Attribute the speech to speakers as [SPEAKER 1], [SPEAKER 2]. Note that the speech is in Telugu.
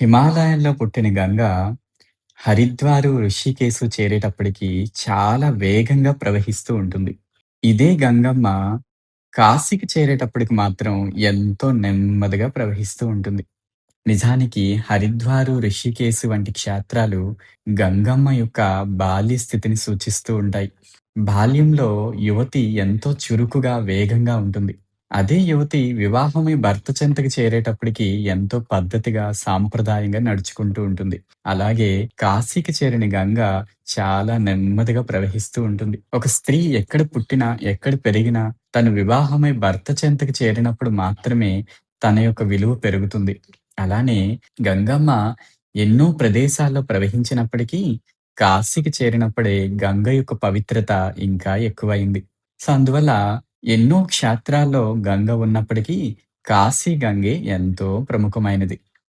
[SPEAKER 1] హిమాలయాల్లో పుట్టిన గంగ హరిద్వారు, ఋషికేశు చేరేటప్పటికి చాలా వేగంగా ప్రవహిస్తూ ఉంటుంది. ఇదే గంగమ్మ కాశీకి చేరేటప్పటికి మాత్రం ఎంతో నెమ్మదిగా ప్రవహిస్తూ ఉంటుంది. నిజానికి హరిద్వారు, రిషికేశు వంటి క్షేత్రాలు గంగమ్మ యొక్క బాల్య స్థితిని సూచిస్తూ ఉంటాయి. బాల్యంలో యువతి ఎంతో చురుకుగా, వేగంగా ఉంటుంది. అదే యువతి వివాహమై భర్త చెంతకు చేరేటప్పటికి ఎంతో పద్ధతిగా, సాంప్రదాయంగా నడుచుకుంటూ ఉంటుంది. అలాగే కాశీకి చేరిన గంగ చాలా నెమ్మదిగా ప్రవహిస్తూ ఉంటుంది. ఒక స్త్రీ ఎక్కడ పుట్టినా, ఎక్కడ పెరిగినా తను వివాహమై భర్త చెంతకు చేరినప్పుడు మాత్రమే తన యొక్క విలువ పెరుగుతుంది. అలానే గంగమ్మ ఎన్నో ప్రదేశాల్లో ప్రవహించినప్పటికీ, కాశీకి చేరినప్పుడే గంగ యొక్క పవిత్రత ఇంకా ఎక్కువయింది. సో, అందువల్ల ఎన్నో క్షేత్రాల్లో గంగ ఉన్నప్పటికీ, కాశీ గంగే ఎంతో ప్రముఖమైనది.